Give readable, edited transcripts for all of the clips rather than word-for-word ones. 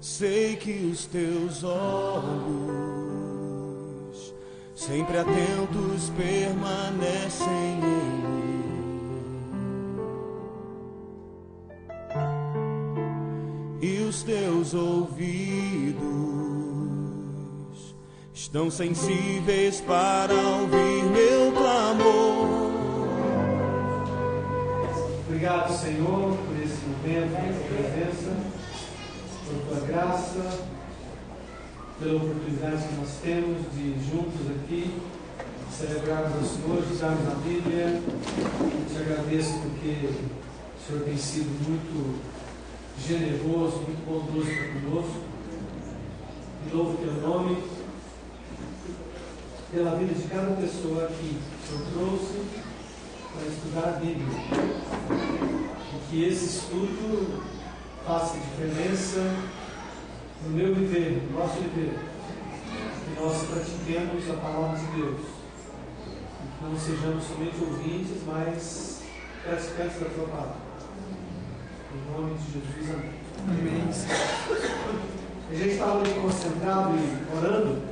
Sei que os teus olhos, sempre atentos, permanecem em mim, e os teus ouvidos estão sensíveis para ouvir meu clamor. Obrigado, Senhor, por esse momento, por essa presença, por tua graça, pela oportunidade que nós temos de juntos aqui celebrarmos ao Senhor, estudarmos a Bíblia. Eu te agradeço porque o Senhor tem sido muito generoso, muito bondoso para conosco. E louvo o teu nome pela vida de cada pessoa aqui que o Senhor trouxe para estudar a Bíblia. E que esse estudo faça diferença no meu viver, no nosso viver. Que nós pratiquemos a palavra de Deus. E que não sejamos somente ouvintes, mas praticantes da tua palavra. Em nome de Jesus, amém. Amém. A gente estava ali concentrado e orando,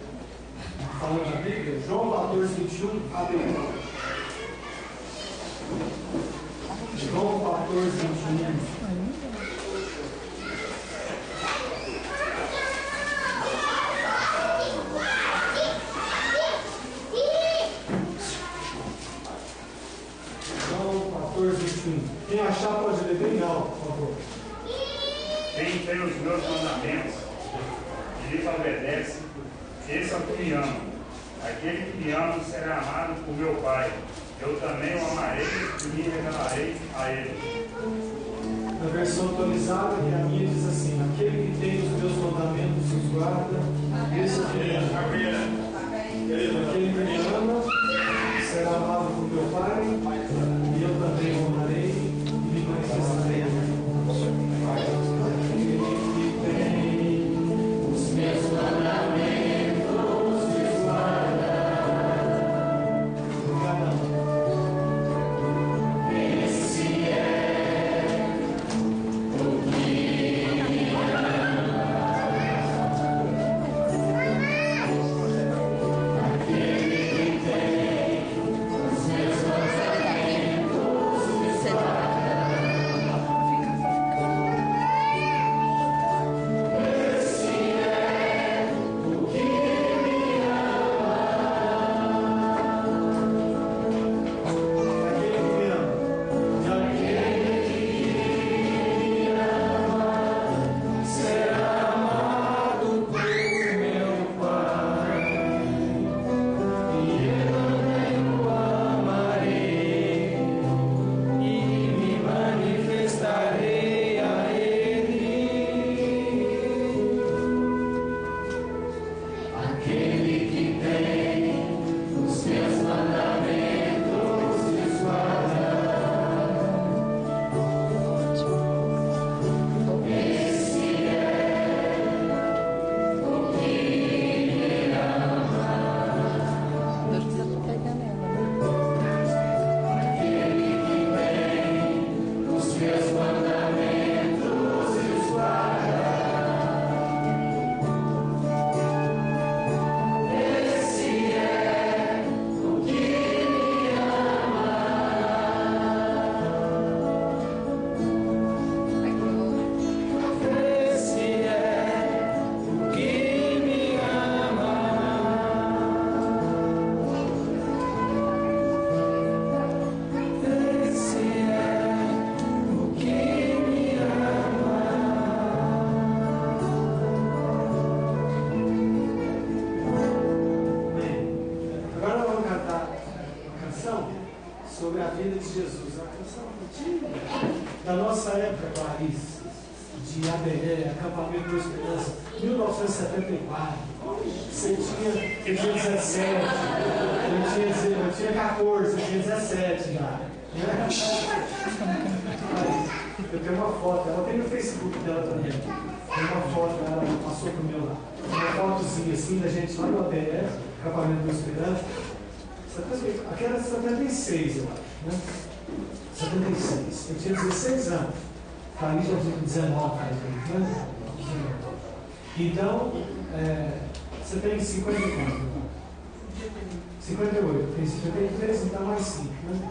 falando da Bíblia. João 14, 21, abre aí. João 14, 21. Quem achar pode ler bem alto, por favor. Quem tem os meus mandamentos e lhes obedece, esse é o que me ama. Aquele que me ama será amado por meu Pai. Eu também o amarei e me revelarei a ele. Na versão atualizada, que é a minha, diz assim: aquele que tem os meus mandamentos e os guarda, esse é o que me ama. Aquele que me ama será amado por meu Pai, e eu também o amarei e me manifestarei a ele. Aquele que tem os meus mandamentos e os guarda. Esse é o que me ama. Aquele que tem os meus mandamentos e os guarda. Esse é o que me ama. Aquele que me ama. E aquele que me ama será amado por meu Pai. E eu também o amarei e me manifestarei a ele. Aquele que tem os meus mandamentos e os guarda. Esse é o que me ama. Aquele que tem os meus mandamentos e os guarda. Esse é o que me ama. Esse é o que me ama. Esse é o que me ama. Bem, agora nós vamos cantar uma canção sobre a vida de Jesus. Uma canção antiga da nossa época, Clarice, de Aberé, Acampamento da Esperança, 1974. Você tinha 17, eu tinha 14, eu tinha 17 já. Né? Eu tenho uma foto, ela tem no Facebook dela também. Tem uma foto, ela passou pro meu lá. Uma fotozinha assim da gente lá no ABS, Acampamento da Esperança. Aquela é 76, eu acho, né? 76. Eu tinha 16 anos. Clarice já tinha 19 anos, né? Então, você tem 50 quantos? 58. Tem 53, então mais 5, né?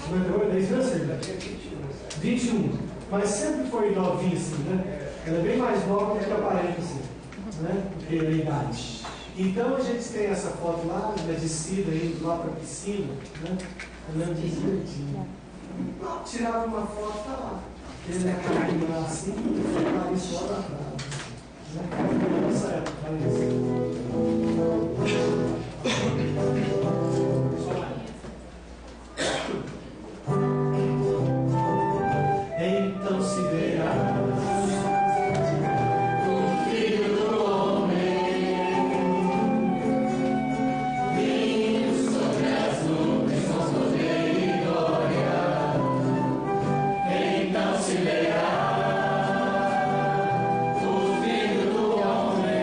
58, é isso mesmo? 21. Mas sempre foi novinha assim, né? Ela é bem mais nova do que aparenta assim, né? Porque é a idade. Então a gente tem essa foto lá, da descida, indo lá para a piscina, né? Andando divertindo. Tirava uma foto, tá lá. Ele é caminho lá assim, e ficava isso lá na frente. Nessa época, faz então se verá o Filho do Homem vindo sobre as nuvens com poder e glória. Então se verá o Filho do Homem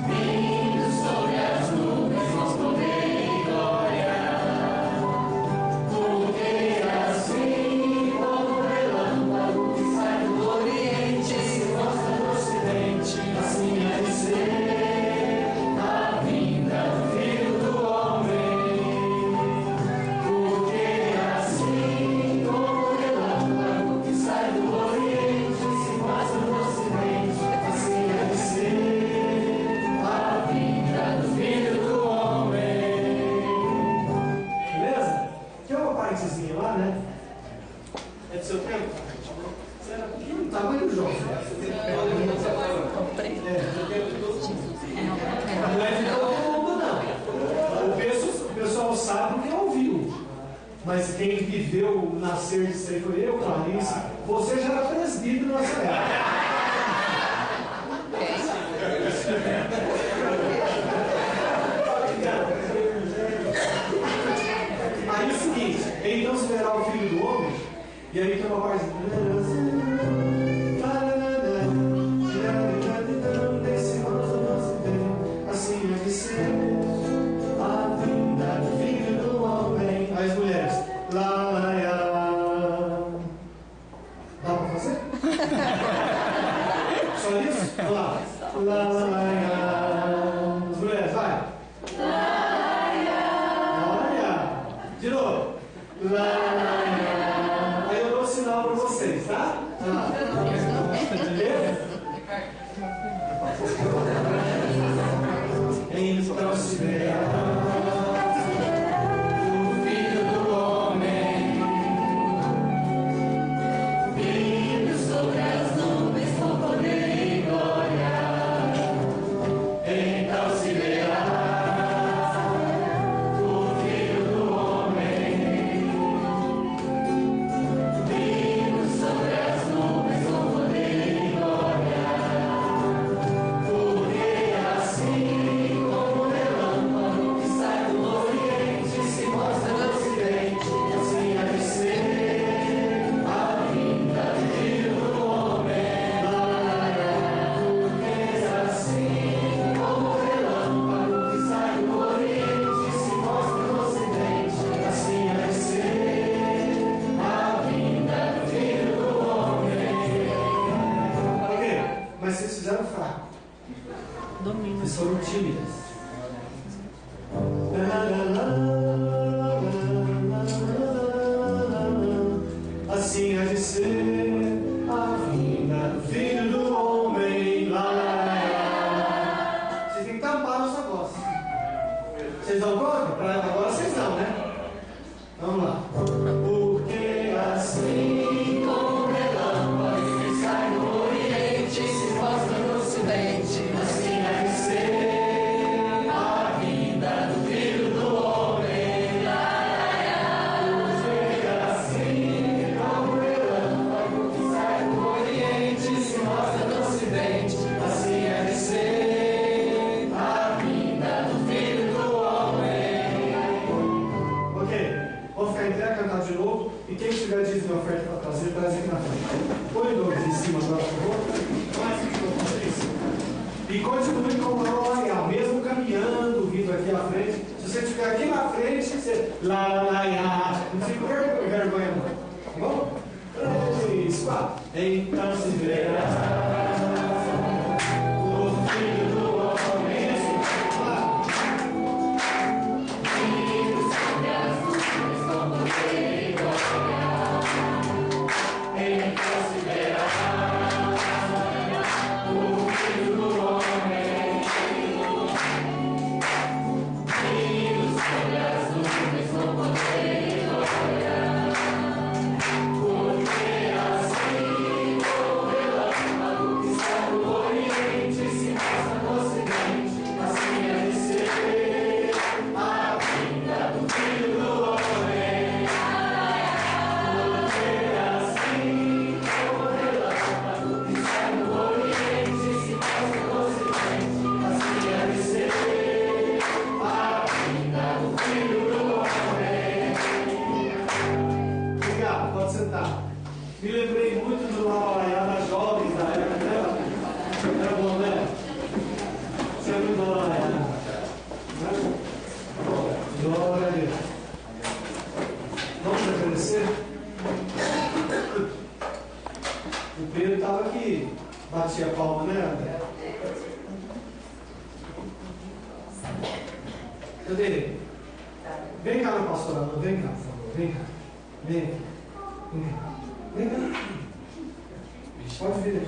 vindo sobre as nuvens com poder e glória. Porque assim como o relâmpago que sai do Oriente e se mostra no Ocidente, assim há de ser a vinda do Filho do Homem. Porque assim como o relâmpago que sai do Oriente e se mostra no Ocidente, assim há de ser a vinda do Filho do Homem. Beleza? Tem uma partezinha lá, né? É do seu tempo? Você era pequeno, tamanho do João. Não é de todo mundo, não. O pessoal sabe porque ouviu. Mas quem viveu o nascer disso aí foi eu, Clarice. Você já era presbítero nessa época. Aí é o seguinte, então se verá o Filho do Homem, e aí tem uma parte assim é de ser a vinda do Filho do Homem. Aí as mulheres, lá, lá, lá. Dá pra fazer? Só isso? Vamos lá. Lá, lá, lá. As mulheres, vai. Olha! De novo. Aí eu dou um sinal para vocês, tá? Beleza? Então se verá o Filho do Homem vindo sobre as nuvens com poder e glória. Então se verá o Filho do Homem vindo sobre as nuvens com poder e glória. Porque assim como o relâmpago que sai do Oriente e se mostra no Ocidente, assim há de ser a vinda do Filho do Homem. Porque assim como o relâmpago que sai do Oriente e se mostra no Ocidente, assim há de ser a vinda do Filho do Homem. Ok, mas vocês fizeram fraco. Vocês foram tímidas. Assim há de ser a vinda do Filho do Homem. Vocês têm que tampar a sua voz. Vocês dão conta? Agora vocês dão, né? Vamos lá. Porque assim como o relâmpago que sai do Oriente e se mostra no Ocidente, assim há de ser a vinda do Filho do Homem. Porque assim como o relâmpago que sai do Oriente e se mostra no Ocidente, assim há de ser a vinda do Filho do Homem. Ok, vou ficar em pé, cantar de novo. E quem tiver dízimo e oferta para trazer, traz aqui na frente. Põe dois em cima agora, por favor. Mais que eu vou fazer isso. E continue com o lá, mesmo caminhando, vindo aqui à frente. Se você estiver aqui na frente, você lá, não fica com vergonha, não. Tá bom? Isso. 3, 4. Então se verá o Filho do Homem. Me lembrei muito do Lalaiá das jovens da época, né? Era bom, né? Você viu do Lalaiá? Glória a Deus. Vamos agradecer? O Pedro estava aqui, batia a palma, né, André? Cadê ele? Vem cá, meu pastor Amor, vem cá, por favor, vem cá. Vem aqui. Vem cá. Vem cá. Pode vir aqui.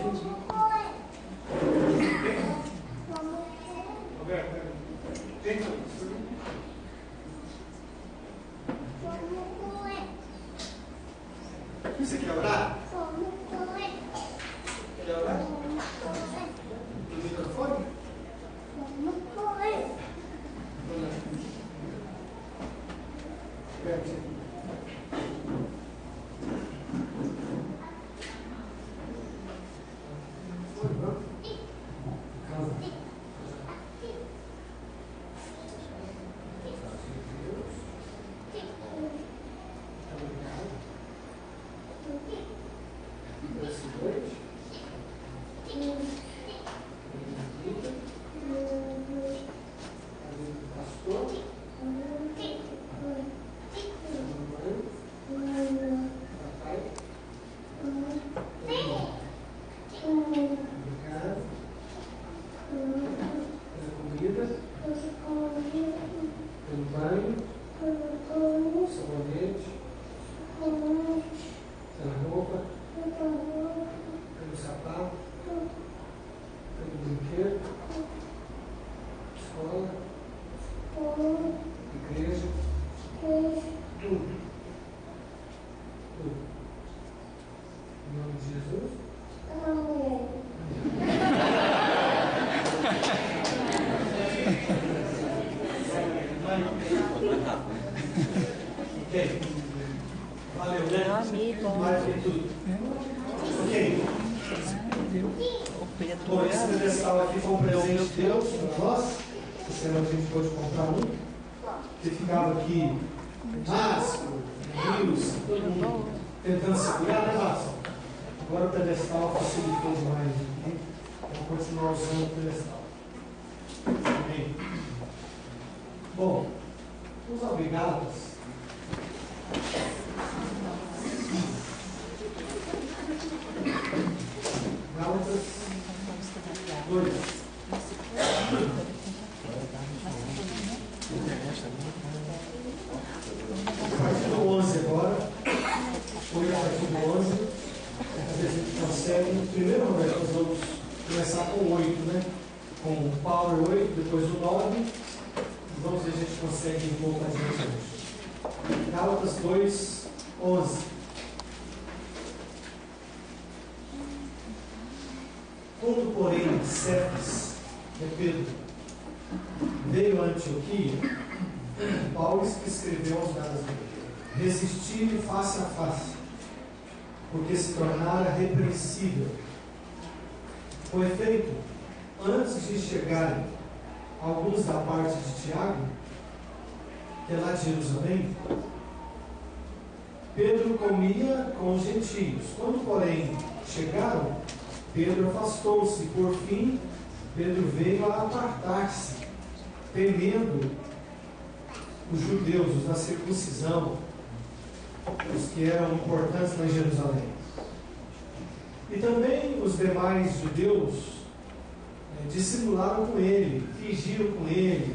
Roberto, vem cá. Você quer orar? Quer orar? No microfone? Valeu, né? Mais que tudo. Ok. Bom, esse pedestal aqui foi um presente de Deus para nós. Esse ano a gente pôde comprar um. Que ficava aqui, Márcio, Rios, todo mundo tentando segurar, né, Márcio? Agora o pedestal facilitou demais aqui. Vamos continuar usando o pedestal. Amém. Bom, os obrigados. Gálatas 2. Capítulo 11 agora. Foi o capítulo 11. A gente consegue. Primeiro, Roberto, nós vamos começar com o 8, né? Com o Power 8, depois o 9. Vamos ver se a gente consegue um pouco adiante hoje. Gálatas 2, 11. Quando, porém, Cefas, Pedro, veio a Antioquia, Paulo escreveu aos Gálatas: resisti-lhe face a face, porque se tornara repreensível. Com efeito, antes de chegarem alguns da parte de Tiago, que é lá de Jerusalém, Pedro comia com os gentios. Quando, porém, chegaram, Pedro afastou-se, e por fim, Pedro veio a apartar-se, temendo os judeus, os da circuncisão, os que eram importantes lá em Jerusalém. E também os demais judeus dissimularam com ele, fingiram com ele,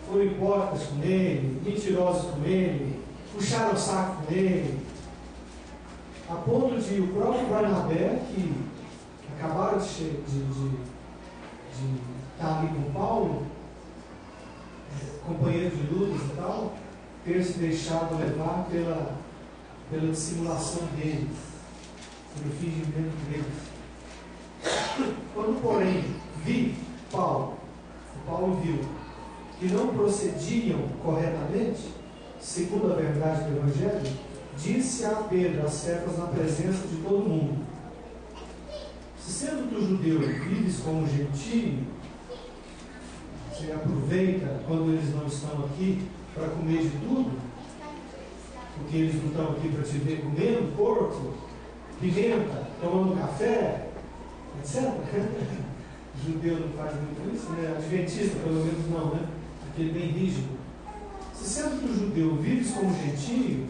foram hipócritas com ele, mentirosos com ele, puxaram o saco com ele, a ponto de o próprio Barnabé, que acabaram de estar ali com Paulo, companheiro de lutas e tal, ter se deixado levar pela dissimulação deles, pelo fingimento deles. Quando, porém, Paulo viu que não procediam corretamente, segundo a verdade do Evangelho, disse a Pedro as cepas na presença de todo mundo: se sendo tu judeu vives como gentio, você aproveita quando eles não estão aqui para comer de tudo, porque eles não estão aqui para te ver comendo porco, pimenta, tomando café, etc. Judeu não faz muito isso, né? Adventista pelo menos não, né? Aquele bem rígido. Se sendo tu judeu vives como gentio,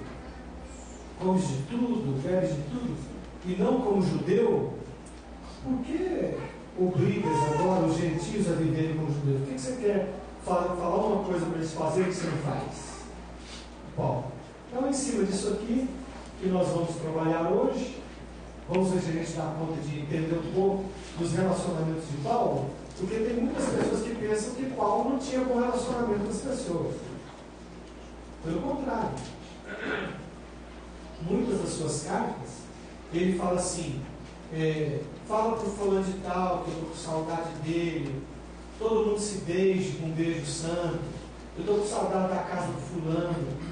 comes de tudo, bebes de tudo, e não como judeu, por que obrigas agora os gentios a viverem como judeus? Por que você quer falar uma coisa para eles fazerem que você não faz? Bom, então em cima disso aqui, que nós vamos trabalhar hoje, vamos ver se a gente dá conta de entender um pouco dos relacionamentos de Paulo, porque tem muitas pessoas que pensam que Paulo não tinha bom relacionamento com as pessoas. Pelo contrário, muitas das suas cartas, ele fala assim, fala para o fulano de tal, que eu estou com saudade dele, todo mundo se beije com um beijo santo, eu estou com saudade da casa do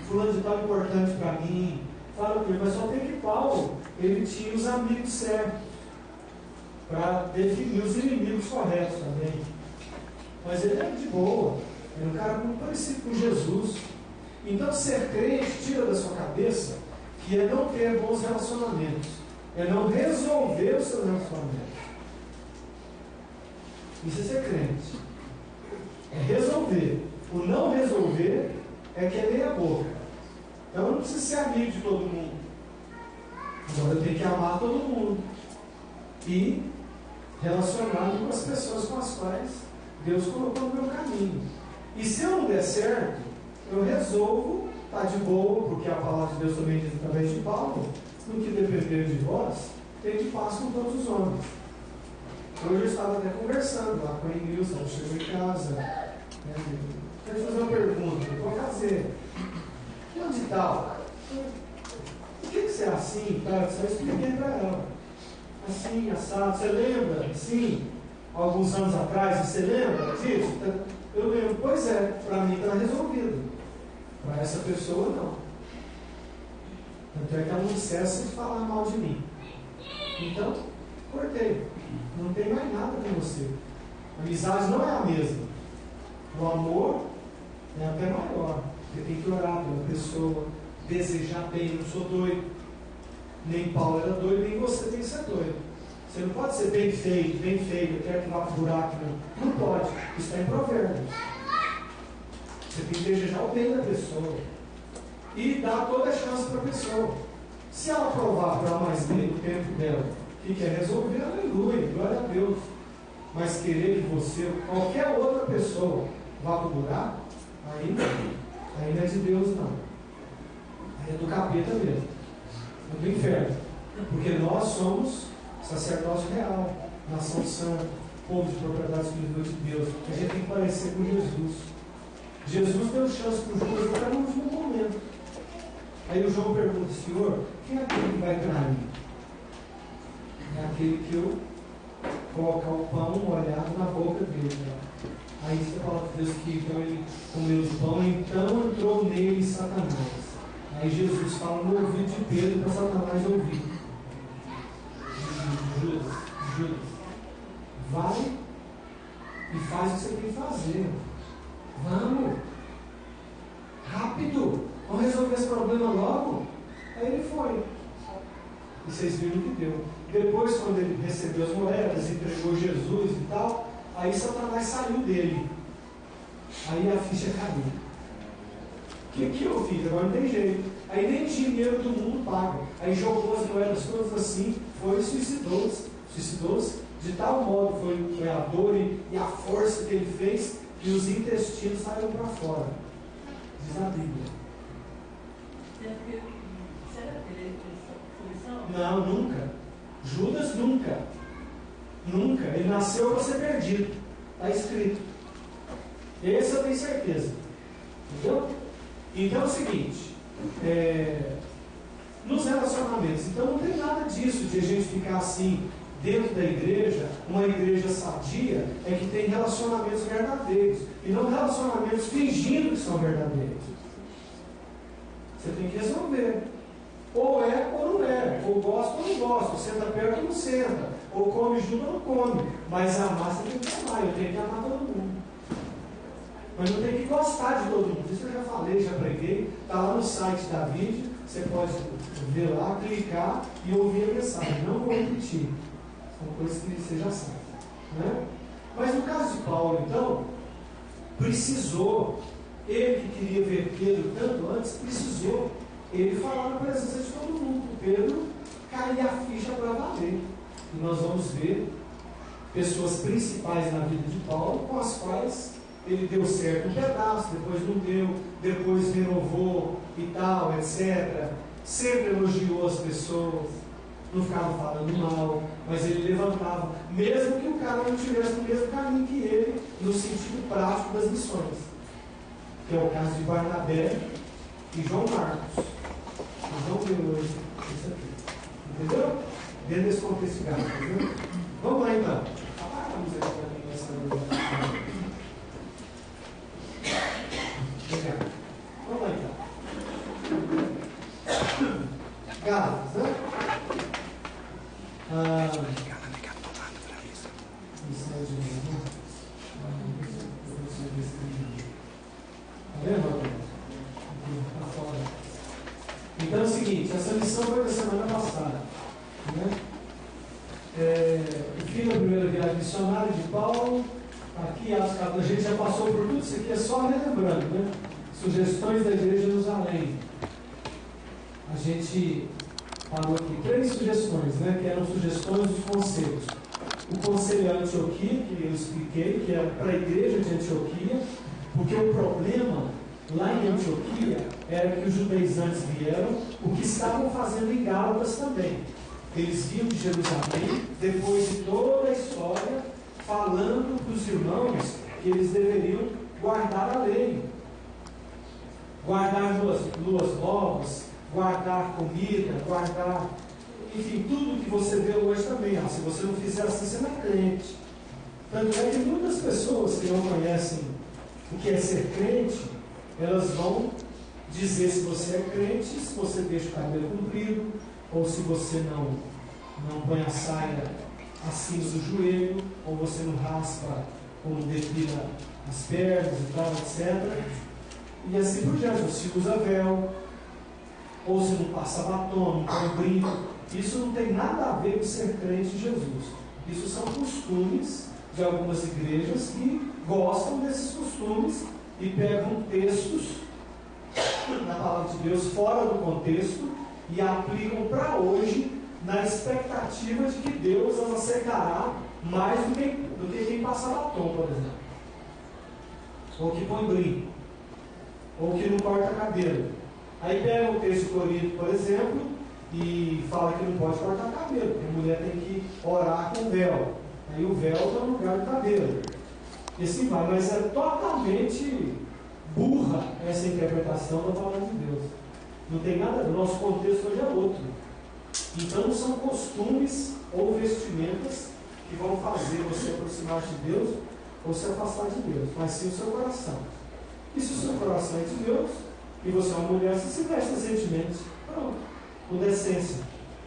fulano de tal é importante para mim, fala para ele, mas só tem que Paulo, ele tinha os amigos certos, para definir os inimigos corretos também. Mas ele era de boa, era um cara muito parecido com Jesus. Então ser crente tira da sua cabeça que é não ter bons relacionamentos, é não resolver os seus relacionamentos. Isso é ser crente. É resolver. O não resolver é que é meia boca. Então eu não preciso ser amigo de todo mundo. Agora eu tenho que amar todo mundo. E relacionar-me com as pessoas com as quais Deus colocou no meu caminho. E se eu não der certo, eu resolvo estar de boa, porque a palavra de Deus também diz através de Paulo, no que depender de vós, tem de paz com todos os homens. Hoje eu estava até conversando lá com a Emilson, ela chegou em casa. Quero fazer uma pergunta, eu vou fazer. Onde tal? Por que você é assim? Tá? Só expliquei para ela. Assim, assado, você lembra? Sim, alguns anos atrás, você lembra disso? Eu lembro, pois é, para mim está resolvido. Para essa pessoa, não. Tanto é que ela não cessa de falar mal de mim. Então, cortei. Não tem mais nada com você. A amizade não é a mesma. O amor é até maior. Você tem que orar pela pessoa, desejar bem. Eu não sou doido. Nem Paulo era doido, nem você tem que ser doido. Você não pode ser bem feito, eu quero que vá para o buraco. Não pode. Isso está em Provérbios. Você tem que desejar o bem da pessoa. E dar toda a chance para a pessoa. Se ela provar para mais bem o tempo dela que quer resolver, aleluia, glória a Deus. Mas querer que você, ou qualquer outra pessoa, vá para o buraco, aí não é de Deus, não. Aí é do capeta mesmo. É do inferno. Porque nós somos sacerdócio real, nação santa, povo de propriedade exclusiva de Deus. A gente tem que parecer com Jesus. Jesus deu chance para os judeus até no último momento. Aí o João pergunta: Senhor, quem é aquele que vai trair? É aquele que eu colocar o pão molhado na boca dele. Né? Aí você fala para Deus que então ele comeu o pão, então entrou nele Satanás. Aí Jesus fala no ouvido de Pedro para Satanás ouvir. Judas, vai e faz o que você tem que fazer. Vamos, rápido, vamos resolver esse problema logo. Aí ele foi. E vocês viram o que deu. Depois, quando ele recebeu as moedas, entregou Jesus e tal, aí Satanás saiu dele. Aí a ficha caiu. O que eu fiz? Agora não tem jeito. Aí nem dinheiro do mundo paga. aí jogou as moedas todas assim, foi e suicidou-se, de tal modo foi a dor e a força que ele fez, que os intestinos saíram para fora. Diz a Bíblia. Será que ele foi salvo? Não, nunca. Judas nunca. Nunca. Ele nasceu para ser perdido. Está escrito. Esse eu tenho certeza. Entendeu? Então é o seguinte. Nos relacionamentos, então não tem nada disso de a gente ficar assim dentro da igreja. Uma igreja sadia é que tem relacionamentos verdadeiros e não relacionamentos fingindo que são verdadeiros. Você tem que resolver. Ou é ou não é, ou gosta ou não gosta, senta perto ou não senta, ou come junto ou não come, mas amar você tem que amar. Eu tenho que amar todo mundo, mas não tem que gostar de todo mundo. Isso eu já falei, já preguei, está lá no site da vídeo, você pode ver lá, clicar e ouvir a mensagem. Não vou repetir, são coisas que você já sabe, né? Mas no caso de Paulo, então, precisou, ele que queria ver Pedro tanto antes, precisou ele falar na presença de todo mundo. Pedro caía a ficha para valer. E nós vamos ver pessoas principais na vida de Paulo, com as quais ele deu certo um pedaço, depois não deu, depois renovou e tal, etc. Sempre elogiou as pessoas, não ficava falando mal, mas ele levantava, mesmo que o cara não estivesse no mesmo caminho que ele, no sentido prático das missões, que é o caso de Barnabé e João Marcos. Nós vamos ver hoje isso aqui, entendeu? Dentro desse contexto de entendeu? Vamos lá então. Apaga a luz aqui para mim nessa luz. Obrigado. Vamos lá então. Gálatas, né? Tá vendo? Tá fora. Então é o seguinte, essa lição foi da semana passada, né? O fim da primeira viagem missionária de Paulo, aqui a gente já passou por tudo isso aqui, é só relembrando, né? Sugestões da igreja de Jerusalém. A gente falou aqui 3 sugestões, né? Que eram sugestões dos conselhos. O conselho de Antioquia, que eu expliquei, que era para a igreja de Antioquia, porque o problema lá em Antioquia era que os judaizantes vieram, o que estavam fazendo em Gálatas também. Eles vinham de Jerusalém, depois de toda a história, falando para os irmãos que eles deveriam guardar a lei, guardar luas novas, guardar comida, guardar, enfim, tudo que você vê hoje também. Se você não fizer assim, você não é crente. Tanto é que muitas pessoas que não conhecem o que é ser crente, elas vão dizer se você é crente, se você deixa o cabelo comprido, ou se você não põe a saia acima do joelho, ou você não raspa ou não depila as pernas e tal, etc. E assim por diante, ou se usa véu, ou se não passa batom, não põe brinco. Isso não tem nada a ver com ser crente de Jesus. Isso são costumes de algumas igrejas que gostam desses costumes e pegam textos na palavra de Deus fora do contexto e aplicam para hoje na expectativa de que Deus as aceitará mais do que quem passa batom, por exemplo, ou que põe brinco, ou que não corta cabelo. Aí pega o texto Corinto, por exemplo, e fala que não pode cortar cabelo, porque a mulher tem que orar com véu. Aí o véu está no lugar do cabelo. E assim vai, mas é totalmente burra essa interpretação da palavra de Deus. Não tem nada, o nosso contexto hoje é outro. Então não são costumes ou vestimentas que vão fazer você aproximar-se de Deus ou se afastar de Deus, mas sim o seu coração. E se o seu coração é de Deus, e você é uma mulher, você se veste decentemente. Pronto, com decência.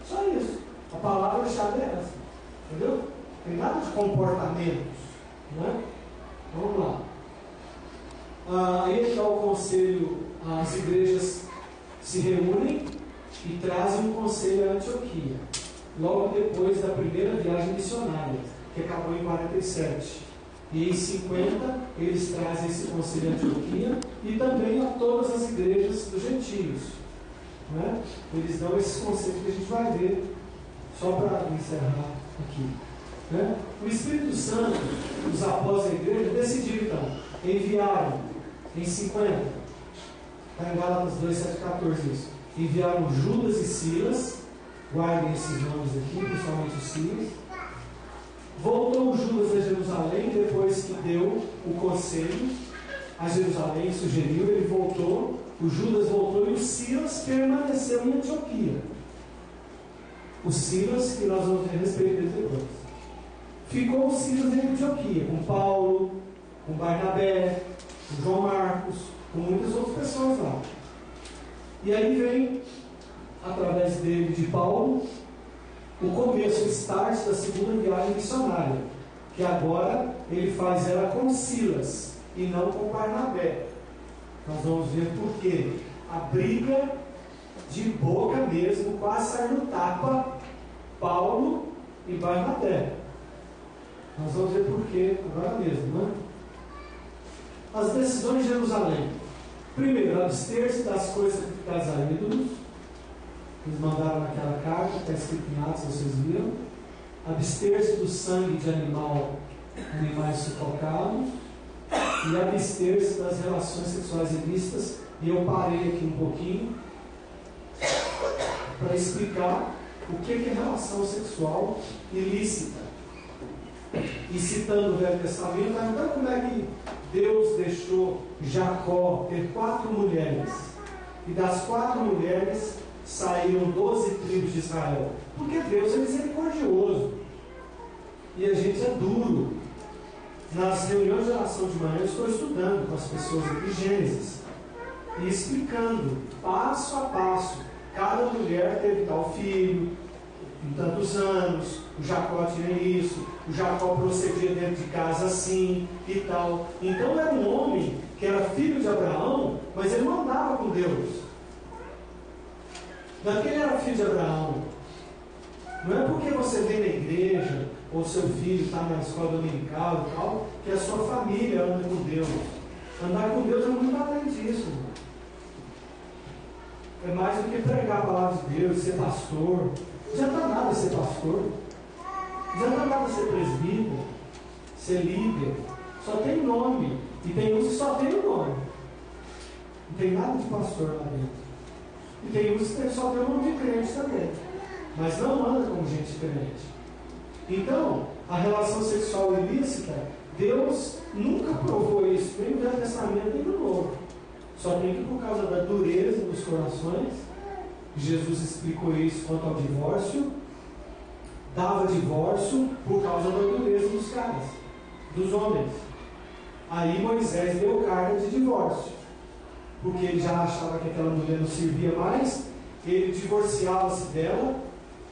Só isso. A palavra-chave é essa. Entendeu? Não tem nada de comportamentos. Né? Vamos lá. Aí está o conselho, as igrejas se reúnem e trazem um conselho a Antioquia, logo depois da primeira viagem missionária, que acabou em 47. E em 50 eles trazem esse conselho a Antioquia e também a todas as igrejas dos gentios. né? Eles dão esses conceitos que a gente vai ver, só para encerrar aqui. Né? O Espírito Santo, os apóstolos da igreja, decidiram então, enviaram em 50, está em Gálatas 2, 7, 14 isso, enviaram Judas e Silas, guardem esses nomes aqui, principalmente os Silas. Voltou o Judas a Jerusalém, depois que deu o conselho a Jerusalém, sugeriu, ele voltou, o Judas voltou e o Silas permaneceu em Antioquia. O Silas, que nós vamos ter respeito dele depois. Ficou o Silas em Antioquia, com Paulo, com Barnabé, com João Marcos, com muitas outras pessoas lá. E aí vem, através dele, de Paulo, o começo, o start da segunda viagem missionária, que agora ele faz ela com Silas e não com Barnabé. Nós vamos ver por quê. A briga de boca mesmo, quase saiu no tapa, Paulo e Barnabé. Nós vamos ver por quê agora mesmo, né? As decisões de Jerusalém. Primeiro, abster-se das coisas sacrificadas a ídolos. Eles mandaram naquela carta, está escrito em Atos, vocês viram. Abster-se do sangue de animais sufocados. E abster-se das relações sexuais ilícitas. E eu parei aqui um pouquinho para explicar o que é relação sexual ilícita. E citando o Velho Testamento, então como é que Deus deixou Jacó ter 4 mulheres? E das 4 mulheres saíram 12 tribos de Israel. Porque Deus é misericordioso. E a gente é duro. Nas reuniões de oração de manhã, eu estou estudando com as pessoas aqui Gênesis. E explicando, passo a passo. Cada mulher teve tal filho, em tantos anos, o Jacó tinha isso, o Jacó procedia dentro de casa assim e tal. Então era um homem que era filho de Abraão, mas ele não andava com Deus. Não é porque ele era filho de Abraão. Não é porque você vem na igreja, ou seu filho está na escola dominical e tal, que a sua família anda com Deus. Andar com Deus é muito além disso, irmão. É mais do que pregar a palavra de Deus, ser pastor. Já está nada ser pastor. Já está nada ser presbítero, ser líder. Só tem nome. E tem uns que só tem o nome. Não tem nada de pastor lá dentro. E tem uns que só tem o nome de crente também. Mas não anda como gente diferente. Então, a relação sexual ilícita, Deus nunca provou isso, nem no Velho Testamento, nem no Novo. Só tem que por causa da dureza dos corações. Jesus explicou isso quanto ao divórcio. Dava divórcio por causa da dureza dos caras, dos homens. Aí Moisés deu carta de divórcio, porque ele já achava que aquela mulher não servia mais. Ele divorciava-se dela,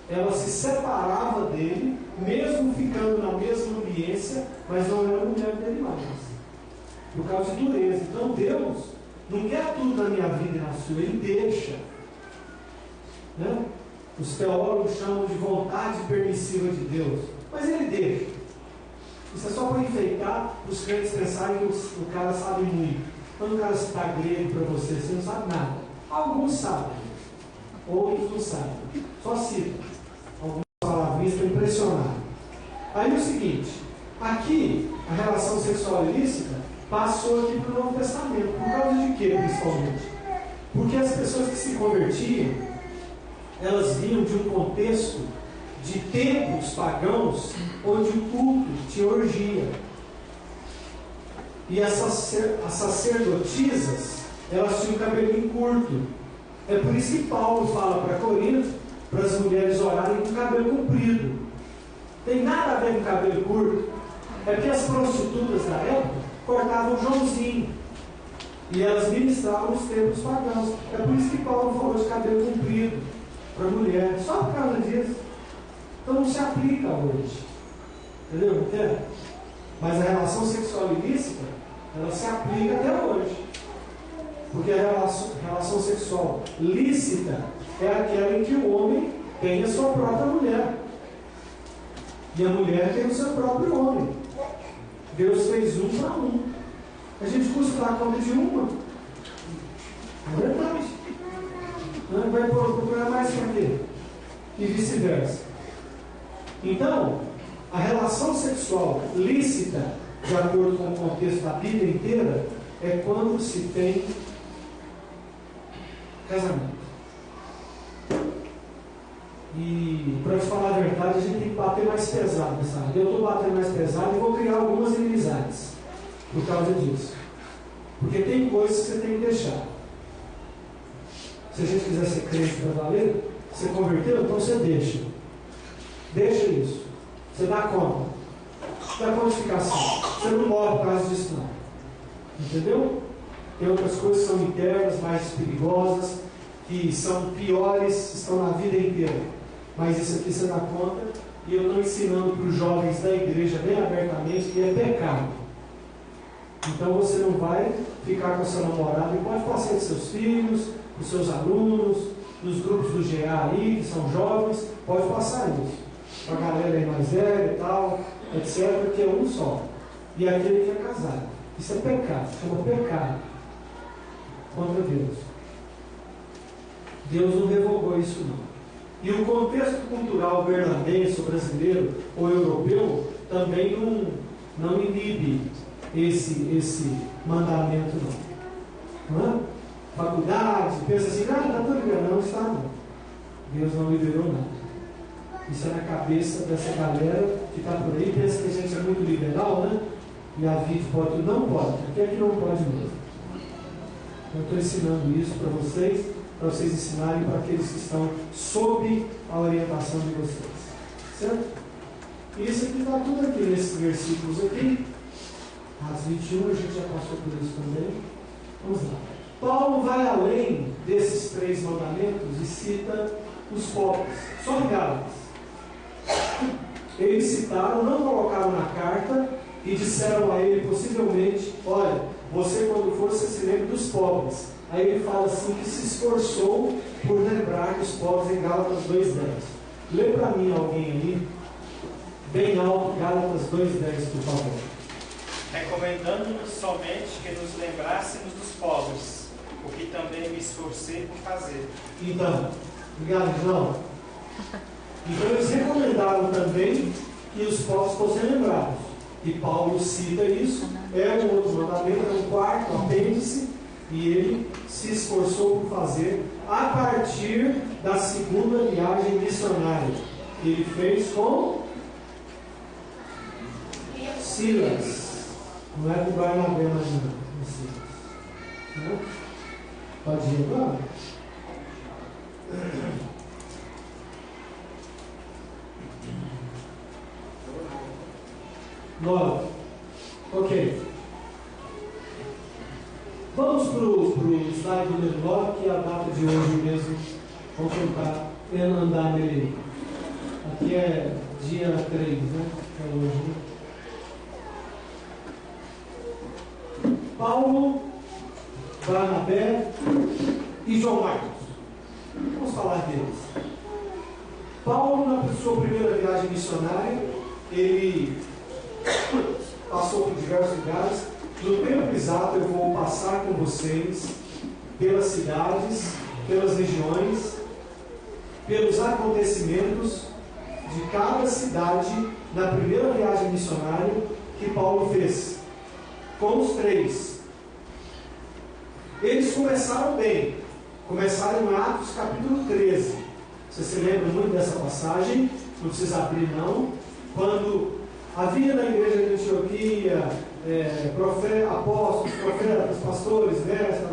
ela se separava dele, mesmo ficando na mesma ambiência, mas não era mulher dele mais, por causa de dureza. Então Deus não quer tudo na minha vida e na sua, Ele deixa, né? Os teólogos chamam de vontade permissiva de Deus, mas Ele deixa. Isso é só para enfeitar os crentes pensarem que o cara sabe muito. Quando o cara citar grego para você, você não sabe nada. Alguns sabem, outros não sabem, só cita algumas palavrinhas para impressionar. Aí é o seguinte, aqui a relação sexual ilícita passou aqui para o Novo Testamento. Por causa de quê, principalmente? Porque as pessoas que se convertiam, elas vinham de um contexto de templos pagãos, onde o culto tinha orgia. E as sacerdotisas, elas tinham cabelinho curto. É por isso que Paulo fala para Corinto, para as mulheres orarem com cabelo comprido. Tem nada a ver com cabelo curto. É porque as prostitutas da época cortavam o Joãozinho. E elas ministravam os templos pagãos. É por isso que Paulo falou de cabelo comprido para a mulher. Só por causa disso. Então não se aplica hoje. Entendeu? Entende? Mas a relação sexual ilícita, ela se aplica até hoje. Porque a relação sexual lícita é aquela em que o homem tem a sua própria mulher. E a mulher tem o seu próprio homem. Deus fez um para um. A gente custa dar conta de uma. É verdade. vai procurar mais para quê? E vice-versa. Então, a relação sexual lícita, de acordo com o contexto da Bíblia inteira, é quando se tem casamento. E, para te falar a verdade, a gente tem que bater mais pesado nessa área. Eu estou batendo mais pesado e vou criar algumas inimizades por causa disso. Porque tem coisas que você tem que deixar. Se a gente quiser ser crente para valer, você converteu, então você deixa. Deixa isso. Você dá conta. Você dá conta de ficar assim. Você não morre por causa disso, não. Entendeu? Tem outras coisas que são internas, mais perigosas, que são piores, estão na vida inteira. Mas isso aqui você dá conta. E eu estou ensinando para os jovens da igreja bem abertamente que é pecado. Então você não vai ficar com a sua namorada e pode passar de seus filhos, dos seus alunos, dos grupos do GA aí, que são jovens, pode passar isso. Para a galera aí mais velha e tal, etc., que é um só. E aquele que é casado. Isso é pecado, chama pecado contra Deus. Deus não revogou isso não. E o contexto cultural berlandense, ou brasileiro, ou europeu, também não inibe esse mandamento não é? Faculdade, pensa assim, está tudo liberado. Não está não. Deus não liberou nada. Isso é na cabeça dessa galera que está por aí, pensa que a gente é muito liberal, né? E a vida pode tudo. Não pode, porque aqui não pode mesmo. Eu estou ensinando isso para vocês ensinarem para aqueles que estão sob a orientação de vocês. Certo? E isso aqui está tudo aqui nesses versículos aqui. Atos 21, a gente já passou por isso também. Vamos lá. Paulo vai além desses 3 mandamentos e cita os pobres. Só em Gálatas. Eles citaram, não colocaram na carta e disseram a ele, possivelmente, olha, você quando for, você se lembre dos pobres. Aí ele fala assim, que se esforçou por lembrar dos pobres em Gálatas 2:10. Lê para mim alguém aí, bem alto, Gálatas 2:10, por favor. Recomendando-nos somente que nos lembrássemos dos pobres, o que também me esforcei por fazer. Então, obrigado, João. Então eles recomendaram também que os pobres fossem lembrados. E Paulo cita isso, é um outro mandamento, é um quarto apêndice, e ele se esforçou por fazer a partir da segunda viagem missionária que ele fez com Silas. Não é com Barnabé, mas não, Silas. Pode ir agora? Nove. Ok. Vamos para o slide número 9, que é a data de hoje mesmo. Vamos tentar andar nele. Aqui é dia 3, né? É hoje, né? Paulo, Barnabé e João Marcos. Vamos falar deles. Paulo, na sua primeira viagem missionária, ele passou por diversos lugares. No tempo exato eu vou passar com vocês pelas cidades, pelas regiões, pelos acontecimentos de cada cidade na primeira viagem missionária que Paulo fez, com os 3. Eles começaram bem, começaram em Atos capítulo 13. Você se lembra muito dessa passagem? Não precisa abrir não. Quando havia na igreja de Antioquia apóstolos, profetas, pastores, mestres,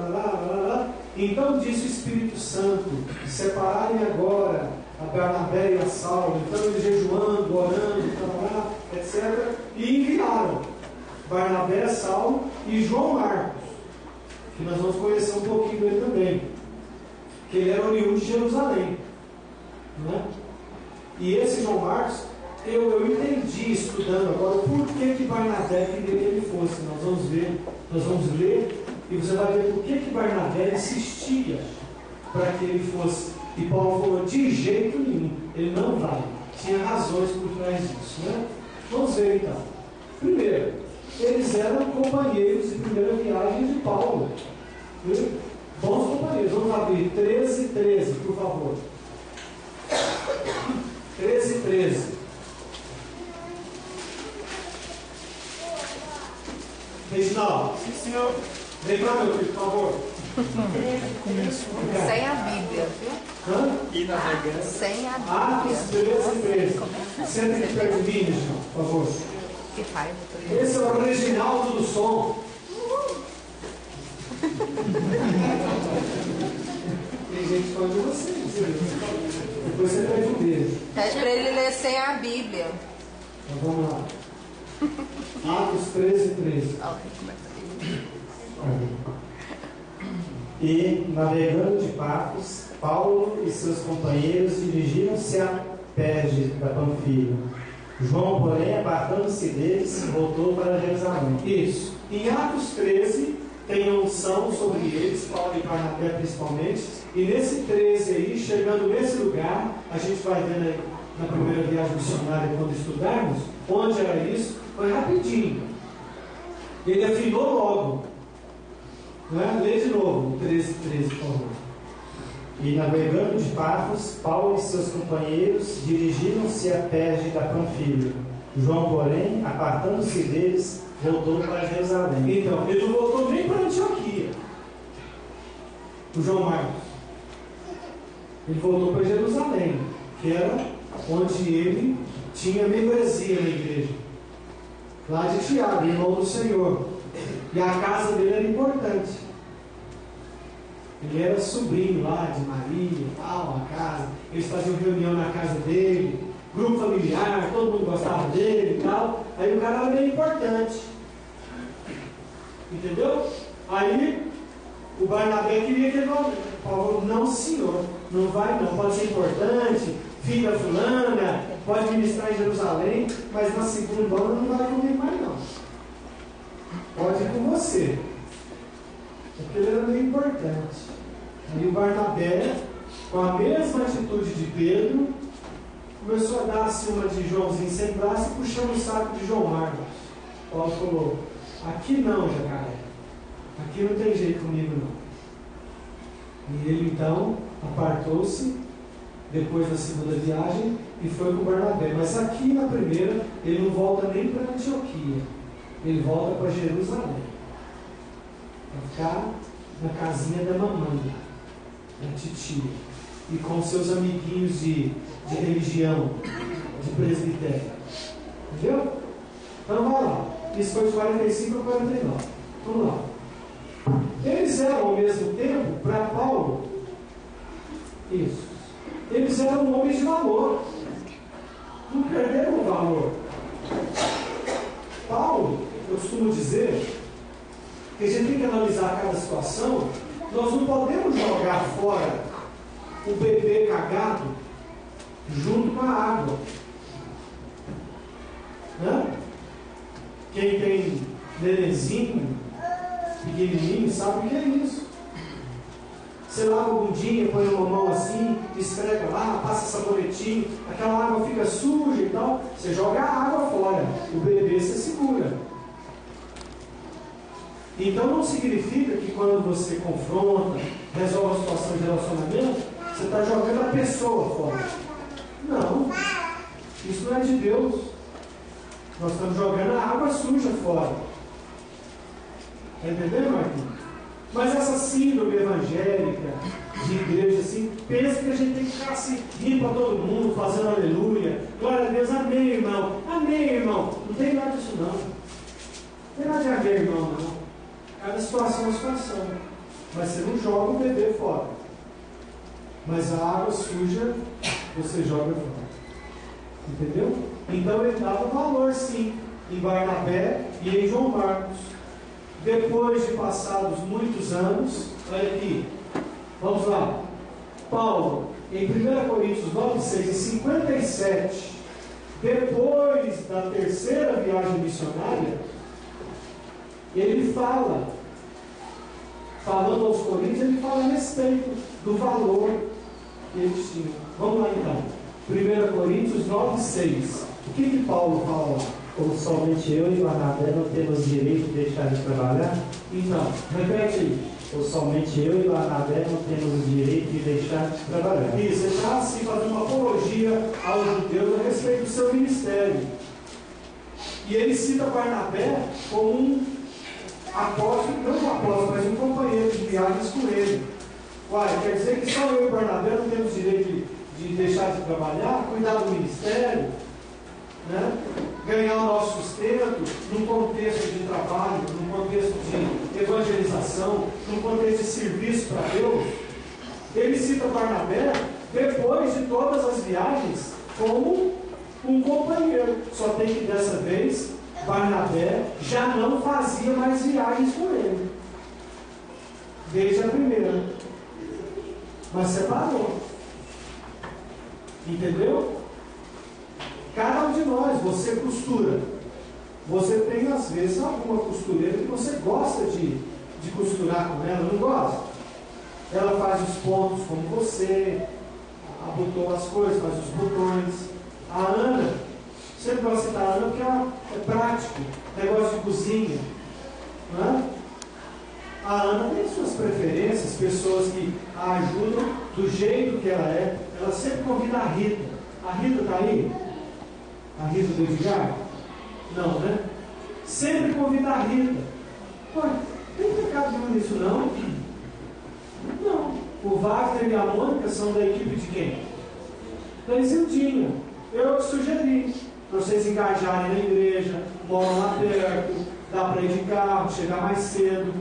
então disse o Espírito Santo: separarem agora a Barnabé e a Saulo. Então eles jejuando, orando, etc. E enviaram Barnabé, Saulo e João Marcos, que nós vamos conhecer um pouquinho dele também, que ele era oriundo de Jerusalém, não é? E esse João Marcos, eu entendi estudando agora por que Barnabé queria que ele fosse. Nós vamos ler e você vai ver por que Barnabé insistia para que ele fosse. E Paulo falou: de jeito nenhum, ele não vai. Tinha razões por trás disso, né? Vamos ver então. Primeiro, eles eram companheiros de primeira viagem de Paulo. Bons companheiros, vamos abrir 13:13, por favor. 13:13. Reginaldo. Sim, senhor. Vem cá, meu filho, por favor. Sem a Bíblia, viu? Hã? E navegando. Sem a Atos Bíblia. 13:13. Senta aqui perto de mim, Reginaldo, por favor. Que raiva. Esse é o Reginaldo do som. Tem gente falando de você. Depois você pede um beijo. Pede para ele ler sem a Bíblia. Então vamos lá. Atos 13:13. Olha como é que E, navegando de Pafos, Paulo e seus companheiros dirigiram-se a Perge da Panfilha. João, porém, apartando-se deles, voltou para Jerusalém. Isso. Em Atos 13, tem a unção sobre eles, Paulo e Barnabé principalmente. E nesse 13 aí, chegando nesse lugar, a gente vai vendo aí na primeira viagem missionária, quando estudarmos, onde era isso, foi rapidinho. Ele afinou logo. Não é? Lê de novo, 13:13, por favor. E, navegando de Pafos, Paulo e seus companheiros dirigiram-se a Perge da Panfilha. João, porém, apartando-se deles, voltou para Jerusalém. Então, ele não voltou nem para Antioquia. O João Marcos. Ele voltou para Jerusalém, que era onde ele tinha membresia na igreja. Lá de Tiago, irmão do Senhor. E a casa dele era importante. Ele era sobrinho lá de Maria e tal, a casa. Eles faziam reunião na casa dele, grupo familiar, todo mundo gostava dele e tal. Aí o cara era bem importante. Entendeu? Aí o Barnabé queria que ele falou, não senhor, não vai não, pode ser importante, filha fulana, pode ministrar em Jerusalém, mas na segunda hora não vai comigo mais não. Pode ir com você. Porque ele era meio importante. Aí o Barnabé, com a mesma atitude de Pedro, começou a dar assim uma de Joãozinho sem braço e puxando o saco de João Marcos. Paulo falou, aqui não, Jacaré. Aqui não tem jeito comigo não. E ele então apartou-se depois da segunda viagem e foi com o Barnabé. Mas aqui na primeira ele não volta nem para Antioquia. Ele volta para Jerusalém. Para ficar na casinha da mamãe, da titia. E com seus amiguinhos de religião, de presbitério. Entendeu? Então vai lá. Isso foi de 45 a 49. Vamos lá. Eles eram ao mesmo tempo, para Paulo, isso. Eles eram homens de valor. Não perderam o valor. Paulo, eu costumo dizer que a gente tem que analisar cada situação. Nós não podemos jogar fora o bebê cagado junto com a água. Né? Quem tem nenenzinho pequenininho sabe o que é isso. Você lava a bundinha, põe uma mão assim, esfrega lá, passa sabonetinho, aquela água fica suja e tal, você joga a água fora, o bebê você segura. Então não significa que quando você confronta, resolve a situação de relacionamento, você está jogando a pessoa fora. Não, isso não é de Deus. Nós estamos jogando a água suja fora. Está entendendo, Marquinhos? Mas essa síndrome evangélica de igreja assim, pensa que a gente tem que ficar assim, rindo para todo mundo, fazendo aleluia, glória a Deus, amém, irmão, amém, irmão. Não tem nada disso não. Não tem nada de amém, irmão, não. Cada situação é situação. Mas você não joga o bebê fora. Mas a água suja você joga fora. Entendeu? Então ele dava valor sim em Barnabé e em João Marcos. Depois de passados muitos anos, olha aqui, vamos lá. Paulo, em 1 Coríntios 9:6, em 57, depois da terceira viagem missionária, ele falando aos Coríntios, ele fala a respeito do valor que eles tinham. Vamos lá então. 1 Coríntios 9:6. O que Paulo fala lá? Ou somente eu e Barnabé não temos direito de deixar de trabalhar? Então, repete aí. Ou somente eu e Barnabé não temos o direito de deixar de trabalhar? Isso, ele está assim fazendo uma apologia aos judeus a respeito do seu ministério. E ele cita Barnabé como um apóstolo, não um apóstolo, mas um companheiro de viagens com ele. Uai, quer dizer que só eu e Barnabé não temos direito de deixar de trabalhar, cuidar do ministério, né? Ganhar o nosso sustento num contexto de trabalho, num contexto de evangelização, num contexto de serviço para Deus. Ele cita Barnabé, depois de todas as viagens, como um companheiro. Só tem que dessa vez, Barnabé já não fazia mais viagens com ele, desde a primeira, mas separou. Entendeu? Cada um de nós, você costura. Você tem às vezes alguma costureira que você gosta de costurar com ela, não gosta? Ela faz os pontos como você, abotoa as coisas, faz os botões. A Ana, sempre gosto de citar a Ana porque ela é prático, negócio de cozinha, não é? A Ana tem suas preferências, pessoas que a ajudam do jeito que ela é. Ela sempre convida a Rita. A Rita está aí? A Rita do Edgar? Não, né? Sempre convida a Rita. Pô, tem pecado nenhum nisso, não? Não. O Wagner e a Mônica são da equipe de quem? Da Isildinha. Eu te sugeri para vocês engajarem na igreja, moram lá perto, dá para ir de carro, chegar mais cedo.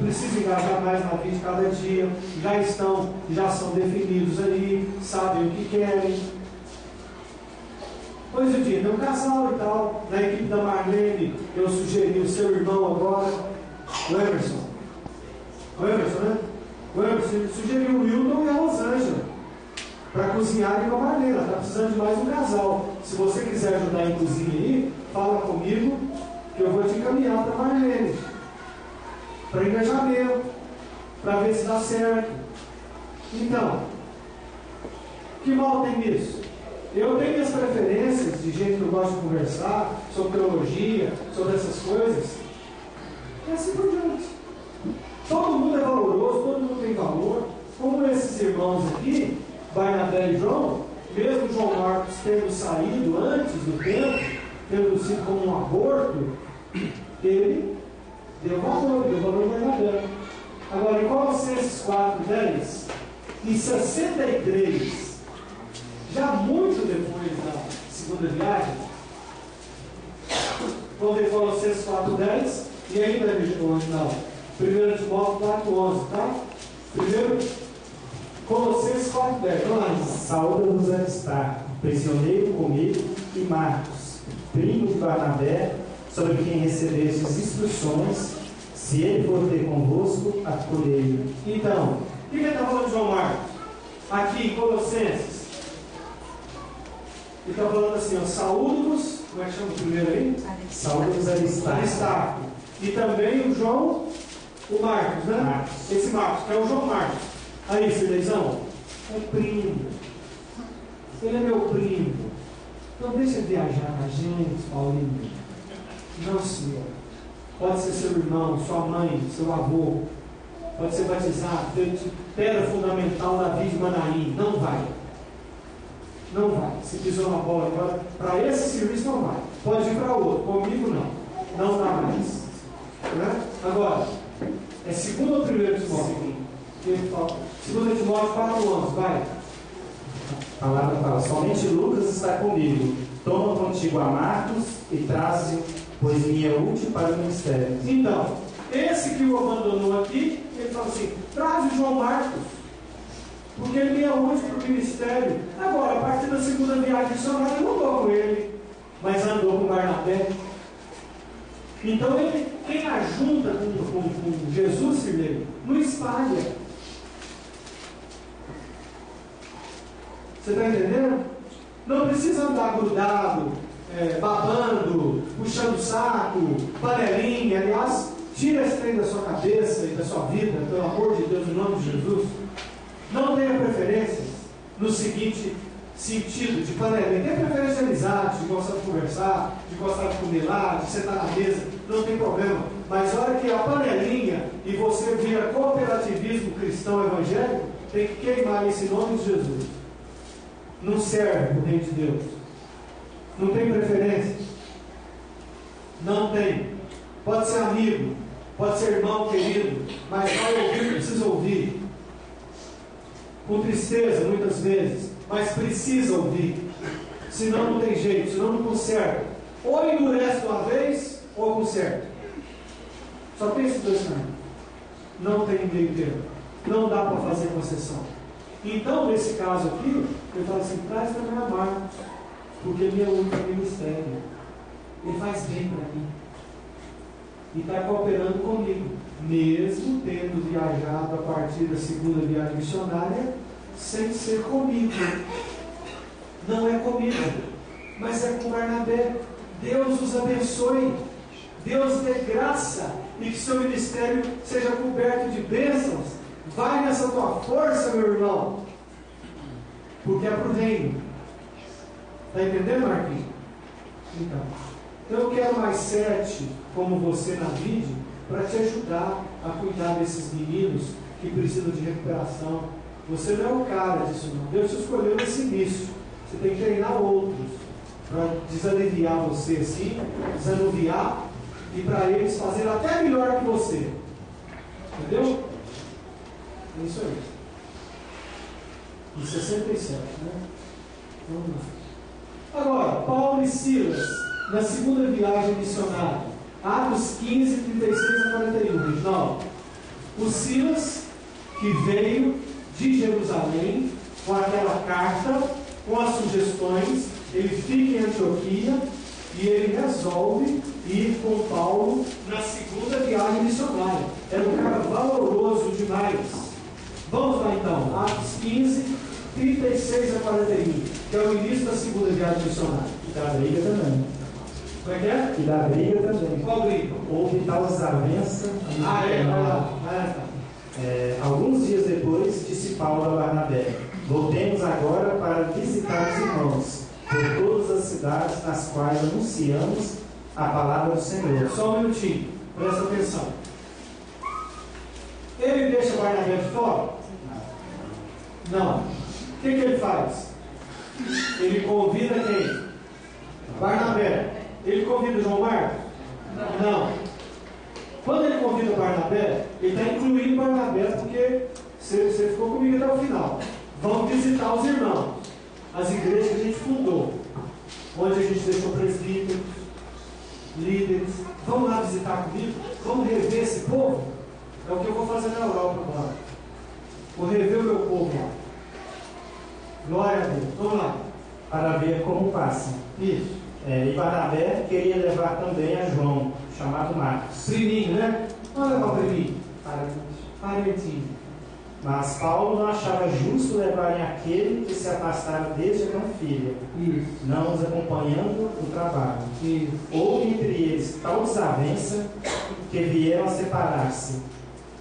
Precisam engajar mais na vida de cada dia, já são definidos ali, sabem o que querem. Pois o dia tem um casal e tal, na equipe da Marlene, eu sugeri o seu irmão agora, o Emerson. O Emerson, né? O Emerson sugeriu o Wilton e a Rosângela para cozinharem com a Marlene. Ela está precisando de mais um casal. Se você quiser ajudar em cozinha aí, fala comigo que eu vou te encaminhar para a Marlene. Para engajamento, para ver se dá certo. Então, que mal tem nisso? Eu tenho minhas preferências de jeito que eu gosto de conversar, sobre teologia, sobre essas coisas, e assim por diante. Todo mundo é valoroso, todo mundo tem valor. Como esses irmãos aqui, Barnabé e João, mesmo João Marcos tendo saído antes do tempo, tendo sido como um aborto, ele deu valor Barnabé. Agora, em Colossenses 4:10, em 63, já muito depois da segunda viagem, vamos ver Colossenses 4:10 e ainda não, 1 Timóteo 4:11, tá? Primeiro, Colossenses 4:10, vamos lá. Saúda-vos Aristarco, prisioneiro comigo, e Marcos, primo de Barnabé, sobre quem recebestes instruções, se ele for ter convosco, acolhei-o. Então, o que ele está falando de João Marcos? Aqui em Colossenses, ele está falando assim, ó, saúde-vos, como é que chama o primeiro aí? Saúda-vos Aristarco. E também o João, o Marcos, né? Marcos. Esse Marcos, que é o João Marcos. Aí, Silezão, é primo. Ele é meu primo. Então deixa ele viajar com a gente, Paulinho. Não, senhor. Pode ser seu irmão, sua mãe, seu avô. Pode ser batizado, pedra fundamental da vida de Manaim. Não vai. Não vai. Se pisou na bola agora, para esse serviço não vai. Pode ir para outro. Comigo não. Não dá mais. Né? Agora, é 2 ou 1 Timóteo? 2 Timóteo 4:11, vai. A palavra fala, somente Lucas está comigo. Toma contigo a Marcos e traze-o, pois me é útil para o ministério. Então, esse que o abandonou aqui, ele fala assim, traz o João Marcos, porque ele me é útil para o ministério. Agora, a partir da segunda viagem missionária, ele não andou com ele, mas andou com Barnabé. Então, quem ajunta com Jesus, filho, não espalha. Você está entendendo? Não precisa andar grudado, babando, puxando o saco, panelinha. Aliás, tira esse trem da sua cabeça e da sua vida, pelo amor de Deus, em nome de Jesus. Não tenha preferências no seguinte sentido de panelinha. Tem preferência de amizade, de gostar de conversar, de gostar de comer lá, de sentar na mesa. Não tem problema. Mas a hora que a panelinha e você vira cooperativismo cristão evangélico, tem que queimar esse nome de Jesus. Não serve o reino de Deus. Não tem preferência. Não tem. Pode ser amigo, pode ser irmão querido, mas vai ouvir o que precisa ouvir. Com tristeza, muitas vezes, mas precisa ouvir. Senão não tem jeito, senão não conserta. Ou endurece de uma vez, ou conserta. Só tem esses dois caminhos. Não tem meio termo. Não dá para fazer concessão. Então, nesse caso aqui, eu falo assim: traz para minha Marcos, porque ele é o único ministério. Ele faz bem para mim. E está cooperando comigo, mesmo tendo viajado a partir da segunda viagem missionária, sem ser comigo. Não é comigo, mas é com Barnabé. Deus os abençoe, Deus dê graça, e que seu ministério seja coberto de bênçãos. Vai nessa tua força, meu irmão, porque é para o reino. Está entendendo, Marquinhos? Então eu quero mais 7 como você na vida, para te ajudar a cuidar desses meninos que precisam de recuperação. Você não é o cara disso não. Deus te escolheu nesse início. Você tem que treinar outros para desaliviar você assim, desanuviar, e para eles fazerem até melhor que você. Entendeu? É isso aí. E 67, né? Vamos lá. Agora, Paulo e Silas, na segunda viagem missionária, Atos 15, 36 a 41. Então, o Silas, que veio de Jerusalém com aquela carta, com as sugestões, ele fica em Antioquia e ele resolve ir com Paulo na segunda viagem missionária. Era um cara valoroso demais. Vamos lá então, Atos 15, 36 a 41, que é o início da segunda viagem missionária. E da briga também. Como é que é? E da briga também. Qual briga? Houve tal desavença. Vai lá. Alguns dias depois, disse Paulo a Barnabé: voltemos agora para visitar os irmãos por todas as cidades nas quais anunciamos a palavra do Senhor. Só um minutinho, presta atenção. Ele deixa Barnabé de fora? Não. O que ele faz? Ele convida quem? Barnabé. Ele convida João Marcos? Não. Quando ele convida Barnabé, ele está incluindo Barnabé, porque você ficou comigo até o final. Vamos visitar os irmãos, as igrejas que a gente fundou, onde a gente deixou presbíteros, líderes. Vamos lá visitar comigo? Vamos rever esse povo? É o que eu vou fazer na Europa agora. Vou rever o meu povo lá. Glória a Deus. Vamos lá. Para ver como passa. Isso. E Barnabé queria levar também a João, chamado Marcos. Priminho, né? Vamos levar o priminho. Parentinho. Mas Paulo não achava justo levarem aquele que se afastara desde a Panfilha, não os acompanhando no trabalho. Houve entre eles tal desavença que vieram a separar-se.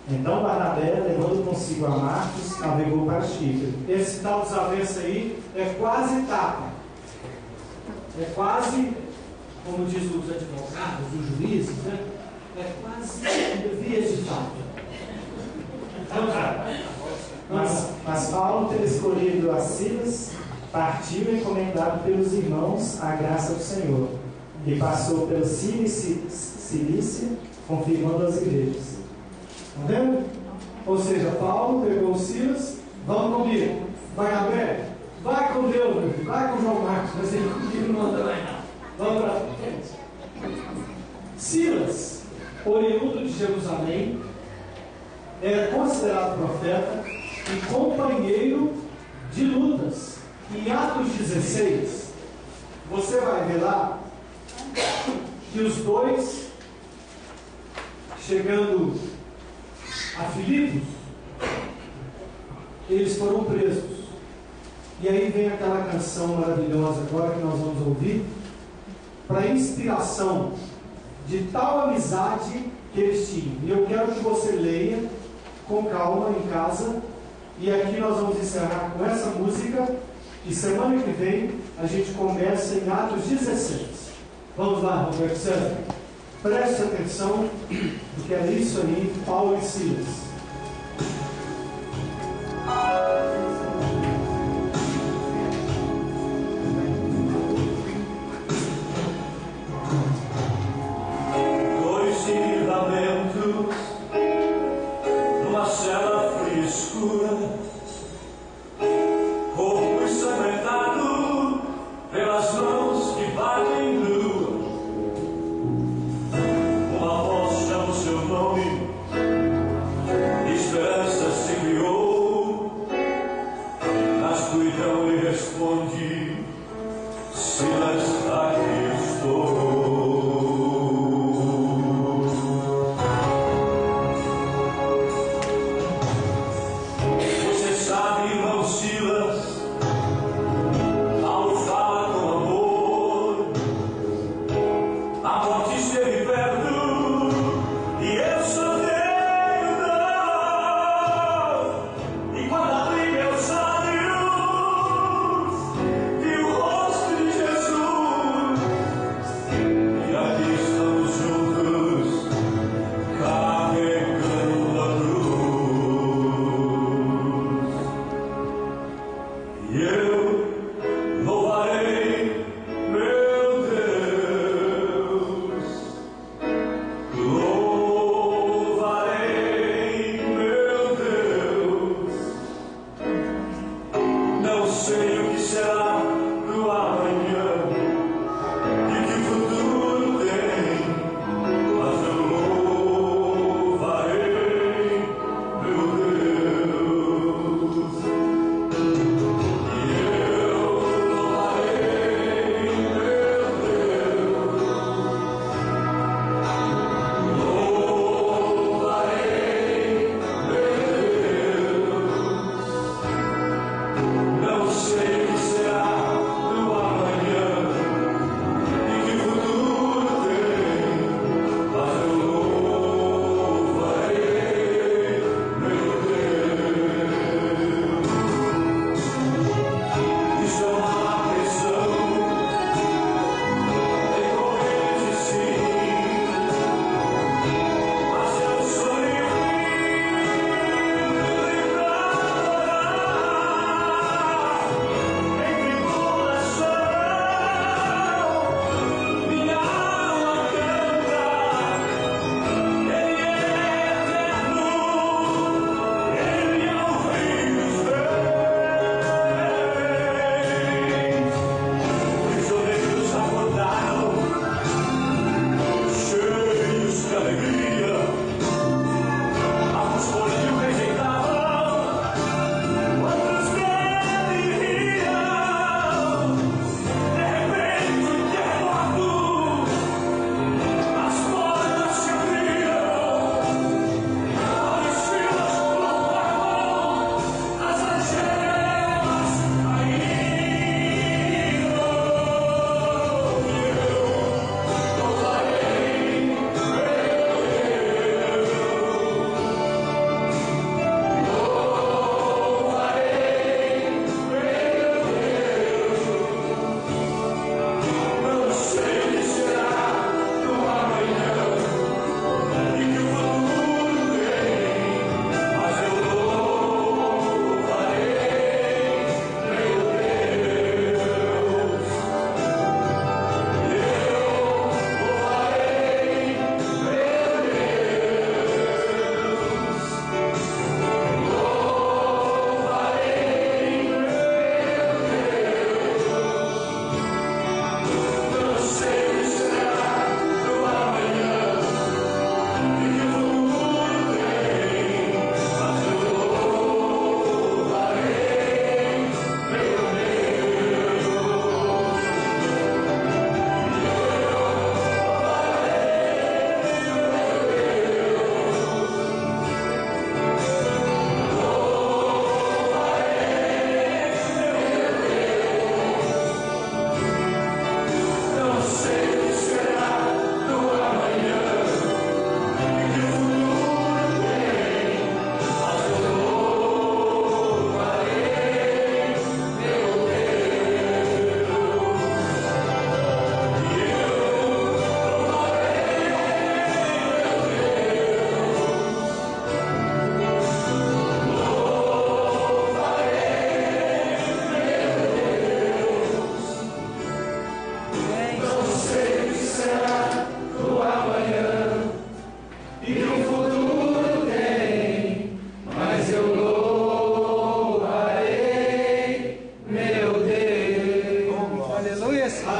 Então Barnabé, levando consigo a Marcos, navegou para Chipre. Esse tal desavença aí é quase tapa. É quase, como diz os advogados, os juízes, né? É quase vias de fato. Mas Paulo, tendo escolhido a Silas, partiu encomendado pelos irmãos a graça do Senhor, e passou pela Cilícia, confirmando as igrejas. Está vendo? Ou seja, Paulo pegou o Silas, vamos comigo. Barnabé, vai com Deus, meu filho, vai com João Marcos, mas ele comigo não manda mais nada. Vamos para frente. Silas, oriundo de Jerusalém, era considerado profeta e companheiro de lutas. Em Atos 16, você vai ver lá que os dois, chegando a Filipos, eles foram presos. E aí vem aquela canção maravilhosa agora que nós vamos ouvir, para inspiração de tal amizade que eles tinham. E eu quero que você leia com calma em casa, e aqui nós vamos encerrar com essa música, e semana que vem a gente começa em Atos 16. Vamos lá, Roberto César. Preste atenção, porque é isso aí, Paulo e Silas. Dores e lamentos numa cela fria e escura, corpo ensanguentado pelas mãos que batem nua. Uma voz chama o seu nome, esperança se criou. Na escuridão lhe responde: Silas, aqui estou. Você sabe, irmão Silas, Paulo fala com amor. A morte esteve perto e eu só dei o não. E quando abri meus olhos, vi o rosto de Jesus.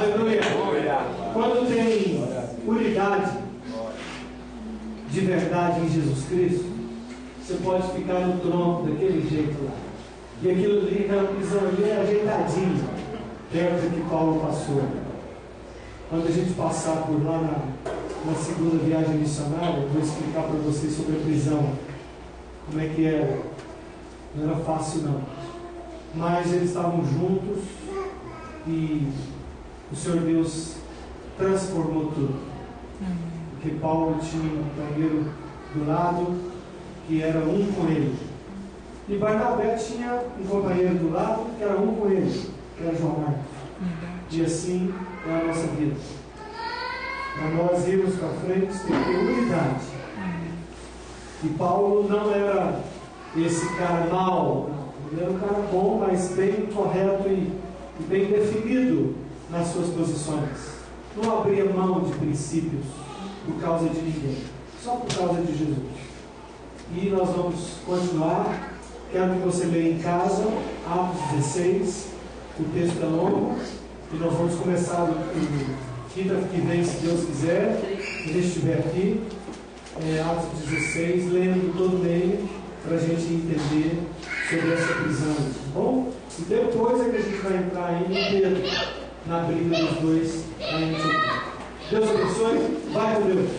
Aleluia. Quando tem unidade de verdade em Jesus Cristo, você pode ficar no tronco daquele jeito lá. E aquilo ali, aquela prisão ali é ajeitadinho, perto do que Paulo passou. Quando a gente passar por lá na segunda viagem missionária, eu vou explicar para vocês sobre a prisão, como é que era. Não era fácil não. Mas eles estavam juntos e o Senhor Deus transformou tudo. Porque Paulo tinha um companheiro do lado que era um com ele. E Barnabé tinha um companheiro do lado que era um com ele, que era João Marcos. E assim é a nossa vida. Para nós irmos para frente, tem que ter unidade. E Paulo não era esse cara mau, ele era um cara bom, mas bem correto e bem definido nas suas posições. Não abria mão de princípios por causa de ninguém, só por causa de Jesus. E nós vamos continuar. Quero que você leia em casa, Atos 16, o texto é longo, e nós vamos começar quinta que vem, se Deus quiser, se ele estiver aqui, Atos 16, lendo todo meio, para a gente entender sobre essa prisão, tá bom? E depois é que a gente vai entrar aí no Pedro, na briga dos dois. Deus abençoe, vai com Deus.